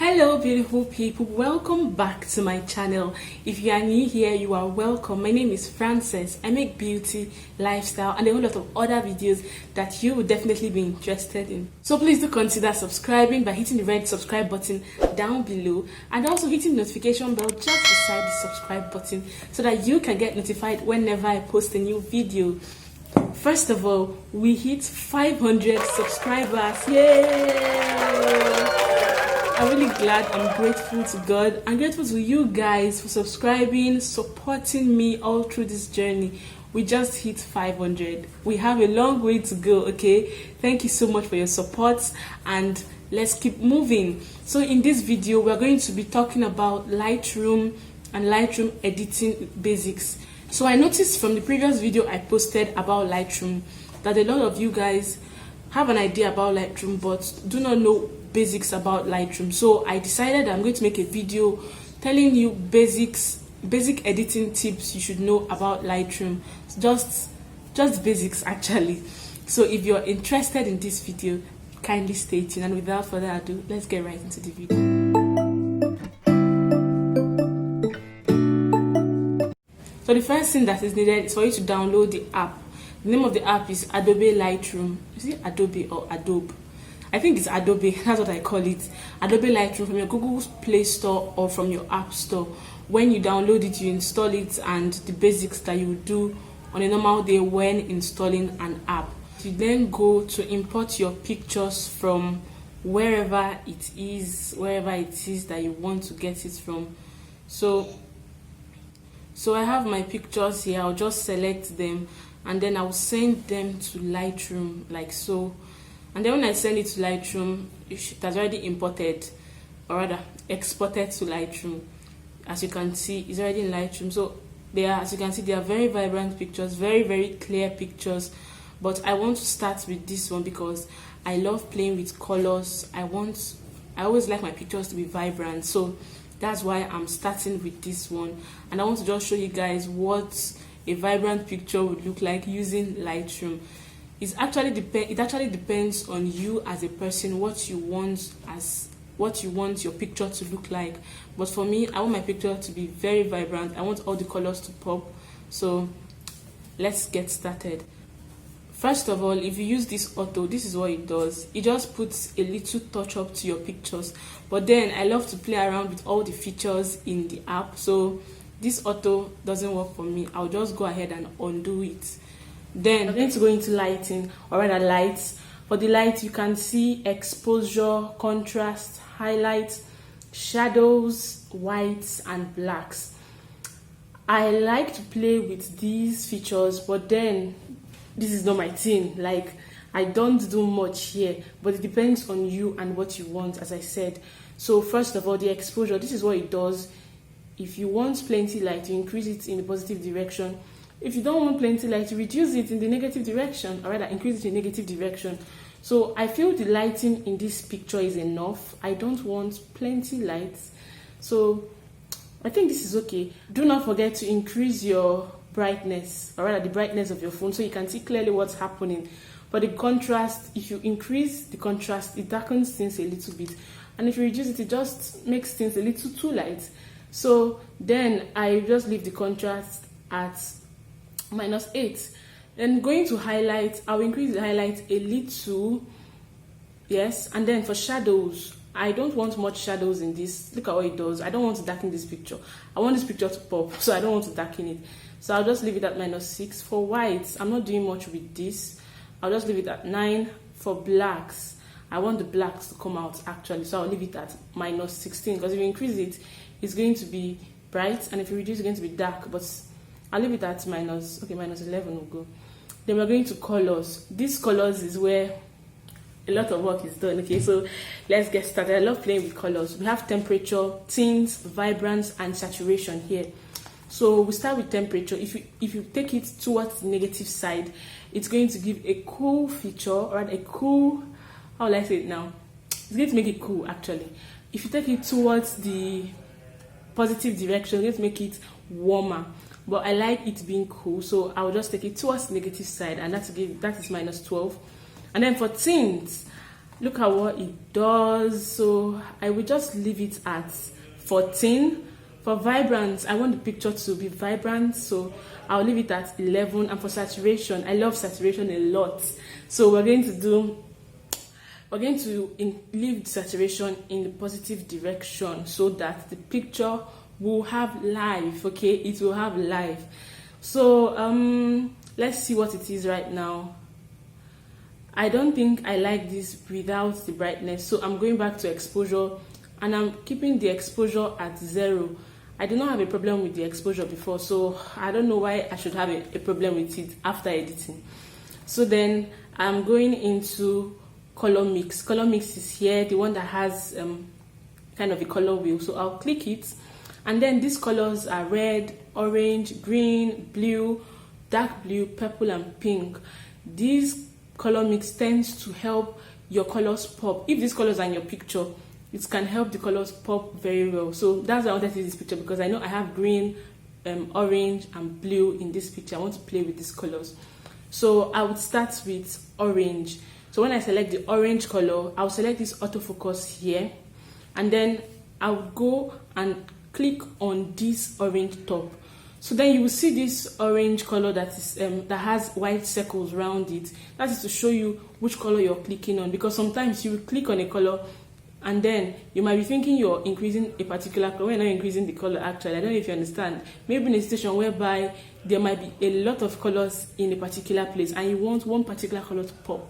Hello beautiful people, welcome back to my channel. If you are new here, you are welcome. My name is Frances. I make beauty, lifestyle and a whole lot of other videos that you will definitely be interested in. So please do consider subscribing by hitting the red subscribe button down below and also hitting the notification bell just beside the subscribe button so that you can get notified whenever I post a new video. First of all, we hit 500 subscribers. Yay! I'm really glad. I'm grateful to God. I'm grateful to you guys for subscribing, supporting me all through this journey. We just hit 500. We have a long way to go, okay? Thank you so much for your support and let's keep moving. So in this video, we're going to be talking about Lightroom and Lightroom editing basics. So I noticed from the previous video I posted about Lightroom that a lot of you guys have an idea about Lightroom but do not know basics about Lightroom. So I decided I'm going to make a video telling you basic editing tips you should know about Lightroom. Just basics actually. So if you're interested in this video, kindly stay tuned, and without further ado, let's get right into the video. So the first thing that is needed is for you to download the app. The name of the app is Adobe Lightroom. Is it Adobe or Adobe? I think it's Adobe, that's what I call it. Adobe Lightroom from your Google Play Store or from your App Store. When you download it, you install it and the basics that you would do on a normal day when installing an app. You then go to import your pictures from wherever it is that you want to get it from. So I have my pictures here. I'll just select them and then I'll send them to Lightroom like so. And then when I send it to Lightroom, it has already imported, or rather exported to Lightroom. As you can see, it's already in Lightroom. So as you can see, they are very vibrant pictures, very clear pictures. But I want to start with this one because I love playing with colors. I always like my pictures to be vibrant. So that's why I'm starting with this one. And I want to just show you guys what a vibrant picture would look like using Lightroom. It actually depends on you as a person, what you want your picture to look like. But for me, I want my picture to be very vibrant. I want all the colors to pop. So let's get started. First of all, if you use this auto, this is what it does. It just puts a little touch up to your pictures. But then I love to play around with all the features in the app. So this auto doesn't work for me. I'll just go ahead and undo it. Then I'm going to go into lighting, or rather lights. For the light, you can see exposure, contrast, highlights, shadows, whites and blacks. I like to play with these features, but then this is not my thing. Like, I don't do much here, but it depends on you and what you want, as I said. So first of all, the exposure, this is what it does. If you want plenty light, you increase it in the positive direction. If you don't want plenty light, you reduce it in the negative direction, or rather increase it in the negative direction. So I feel the lighting in this picture is enough. I don't want plenty lights. So I think this is okay. Do not forget to increase your brightness, or rather the brightness of your phone, so you can see clearly what's happening. For the contrast, if you increase the contrast, it darkens things a little bit. And if you reduce it, it just makes things a little too light. So then I just leave the contrast at -8. Then going to highlight, I'll increase the highlight a little. Yes, and then for shadows, I don't want much shadows in this. Look at what it does. I don't want to darken this picture. I want this picture to pop, so I don't want to darken it. So I'll just leave it at -6. For whites, I'm not doing much with this. I'll just leave it at 9. For blacks, I want the blacks to come out actually, so I'll leave it at -16, because if you increase it, it's going to be bright, and if you reduce, it's going to be dark. But I'll leave it at -11 will go. Then we're going to colors. These colors is where a lot of work is done. Okay, so let's get started. I love playing with colors. We have temperature, tints, vibrance, and saturation here. So we start with temperature. If you take it towards the negative side, it's going to give a cool feature, or a cool, how will I say it now? It's going to make it cool actually. If you take it towards the positive direction, it's going to make it warmer. But I like it being cool, so I'll just take it towards the negative side, and that is -12. And then for tints, look at what it does. So I will just leave it at 14. For vibrant, I want the picture to be vibrant, so I'll leave it at 11. And for saturation, I love saturation a lot, so we're going to leave the saturation in the positive direction so that the picture will have life. Okay, it will have life. So let's see what it is right now. I don't think I like this without the brightness, so I'm going back to exposure and I'm keeping the exposure at 0. I do not have a problem with the exposure before, so I don't know why I should have a problem with it after editing. So then I'm going into color mix. Color mix is here, the one that has kind of a color wheel. So I'll click it, and then these colors are red, orange, green, blue, dark blue, purple, and pink. These color mix tends to help your colors pop. If these colors are in your picture, it can help the colors pop very well. So that's why I wanted to use this picture, because I know I have green, orange, and blue in this picture. I want to play with these colors. So I would start with orange. So when I select the orange color, I'll select this autofocus here, and then I'll go and click on this orange top. So then you will see this orange color that is that has white circles around it. That is to show you which color you're clicking on, because sometimes you will click on a color and then you might be thinking you're increasing a particular color when you're not increasing the color actually. I don't know if you understand. Maybe in a situation whereby there might be a lot of colors in a particular place and you want one particular color to pop.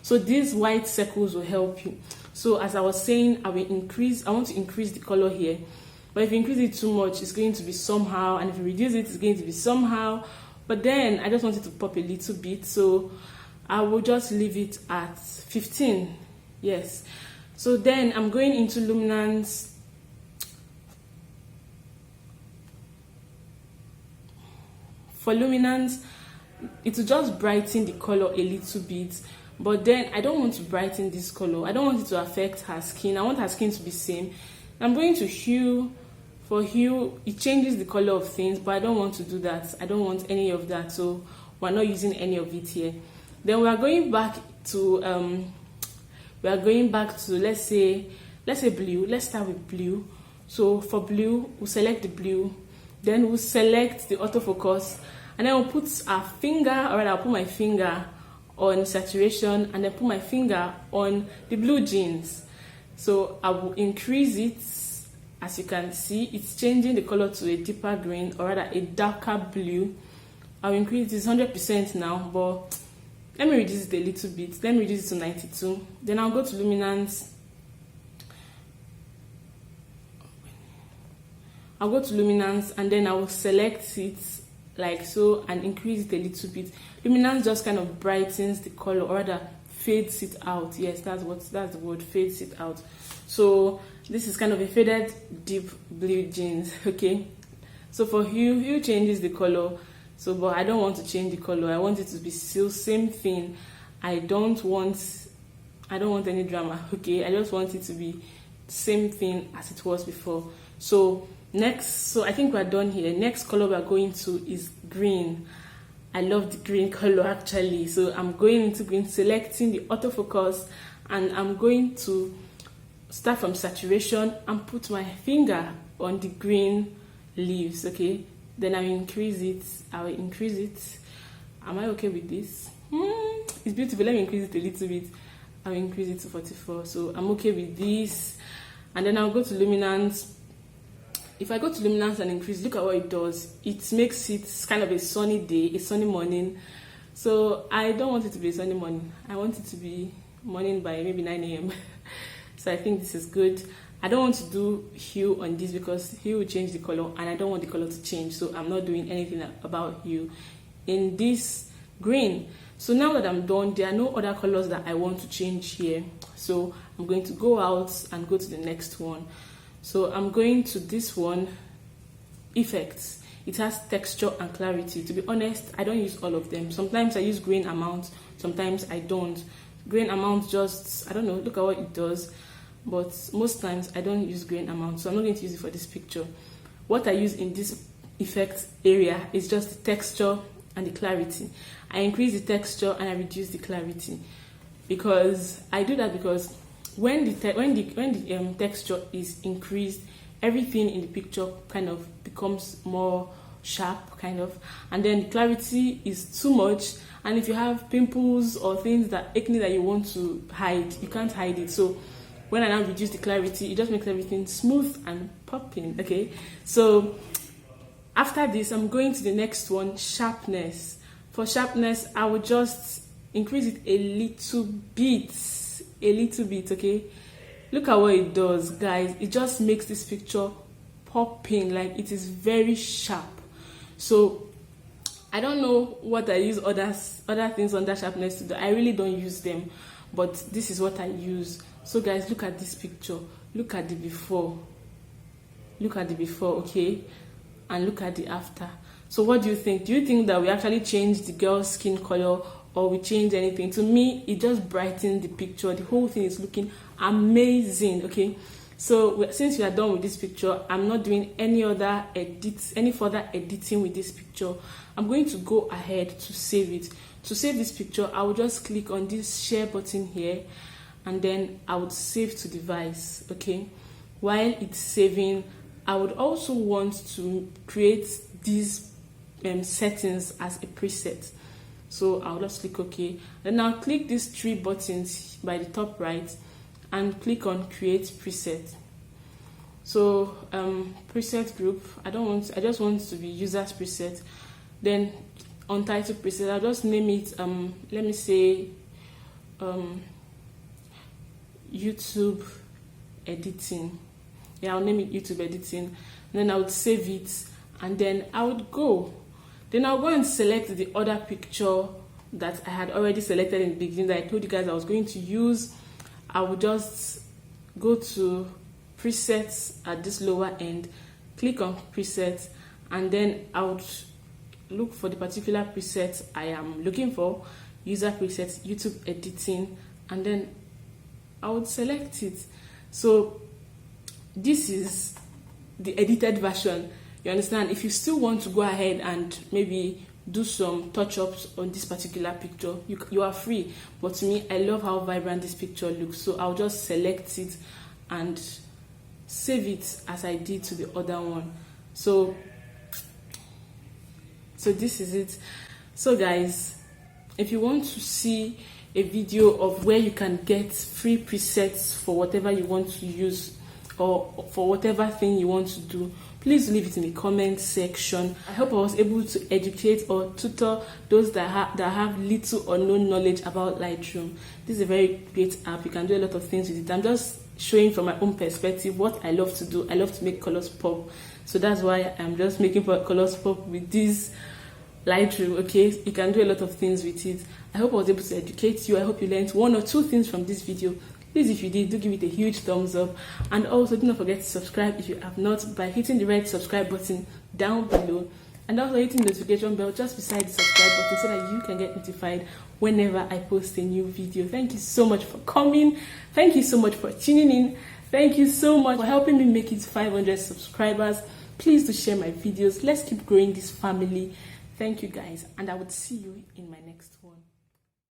So these white circles will help you. So as I was saying, I want to increase the color here. But if you increase it too much, it's going to be somehow, and if you reduce it, it's going to be somehow. But then I just want it to pop a little bit, so I will just leave it at 15. Yes. So then I'm going into luminance. For luminance, it will just brighten the color a little bit, but then I don't want to brighten this color. I don't want it to affect her skin. I want her skin to be same. I'm going to hue. For hue, it changes the color of things, but I don't want to do that. I don't want any of that, so we're not using any of it here. Then we are going back to let's say blue. Let's start with blue. So for blue, we'll select the blue, then we'll select the autofocus, and then we'll put our finger, or rather I'll put my finger on saturation and then put my finger on the blue jeans. So I will increase it. As you can see, it's changing the color to a deeper green, or rather a darker blue. I'll increase this 100% now, but let me reduce it a little bit. Let me reduce it to 92. Then I'll go to luminance. I'll go to luminance and then I will select it like so and increase it a little bit. Luminance just kind of brightens the color, or rather fades it out. Yes, that's the word, fades it out. So this is kind of a faded deep blue jeans. Okay, so for hue changes the color. So but I don't want to change the color. I want it to be still same thing. I don't want any drama. Okay, I just want it to be same thing as it was before. So I think we're done here. Next color we're going to is green. I love the green color actually. So I'm going into green, selecting the autofocus, and I'm going to start from saturation and put my finger on the green leaves. Okay, then I will increase it. Am I okay with this? It's beautiful. Let me increase it a little bit. I'll increase it to 44. So I'm okay with this, and then I'll go to luminance. If I go to luminance and increase, look at what it does. It makes it kind of a sunny day, a sunny morning. So I don't want it to be a sunny morning. I want it to be morning by maybe 9 a.m. So I think this is good. I don't want to do hue on this because hue will change the color, and I don't want the color to change. So I'm not doing anything about hue in this green. So now that I'm done, there are no other colors that I want to change here. So I'm going to go out and go to the next one. So I'm going to this one, effects. It has texture and clarity. To be honest, I don't use all of them. Sometimes I use grain amount, sometimes I don't. Grain amount just, I don't know, look at what it does. But most times I don't use grain amount, so I'm not going to use it for this picture. What I use in this effect area is just the texture and the clarity. I increase the texture and I reduce the clarity, because I do that because when the texture is increased, everything in the picture kind of becomes more sharp, kind of, and then the clarity is too much. And if you have pimples or things that acne that you want to hide, you can't hide it. So when I now reduce the clarity, it just makes everything smooth and popping. Okay, so after this, I'm going to the next one, sharpness. For sharpness, I will just increase it a little bit. Okay, look at what it does, guys. It just makes this picture popping, like it is very sharp. So I don't know what I use other things under sharpness to do. I really don't use them, but this is what I use. So guys, look at this picture. Look at the before. Okay, and look at the after. So what do you think? Do you think that we actually changed the girl's skin color, or we changed anything? To me, it just brightened the picture. The whole thing is looking amazing. Okay, so since we are done with this picture, I'm not doing any further editing with this picture. I'm going to go ahead to save it. To save this picture, I will just click on this share button here, and then I would save to device. Okay, while it's saving, I would also want to create these settings as a preset. So I'll just click OK. Then I'll click these 3 buttons by the top right and click on create preset. So preset group, I just want it to be users preset. Then on title preset, I'll just name it let me say YouTube editing. Yeah, I'll name it YouTube editing. And then I would save it, and then I would go. Then I'll go and select the other picture that I had already selected in the beginning that I told you guys I was going to use. I would just go to presets at this lower end, click on presets, and then I would look for the particular preset I am looking for, user presets, YouTube editing, and then I would select it. So this is the edited version. You understand? If you still want to go ahead and maybe do some touch-ups on this particular picture, you are free. But to me, I love how vibrant this picture looks, so I'll just select it and save it as I did to the other one. So this is it. So guys, if you want to see a video of where you can get free presets for whatever you want to use, or for whatever thing you want to do, please leave it in the comment section. I hope I was able to educate or tutor those that have little or no knowledge about Lightroom. This is a very great app. You can do a lot of things with it. I'm just showing from my own perspective what I love to do. I love to make colors pop. So that's why I'm just making colors pop with this Lightroom. Okay, you can do a lot of things with it. I hope I was able to educate you. I hope you learned 1 or 2 things from this video. Please, if you did, do give it a huge thumbs up, and also do not forget to subscribe if you have not by hitting the red subscribe button down below, and also hitting the notification bell just beside the subscribe button so that you can get notified whenever I post a new video. Thank you so much for coming. Thank you so much for tuning in. Thank you so much for helping me make it 500 subscribers. Please do share my videos. Let's keep growing this family. Thank you guys, and I would see you in my next one.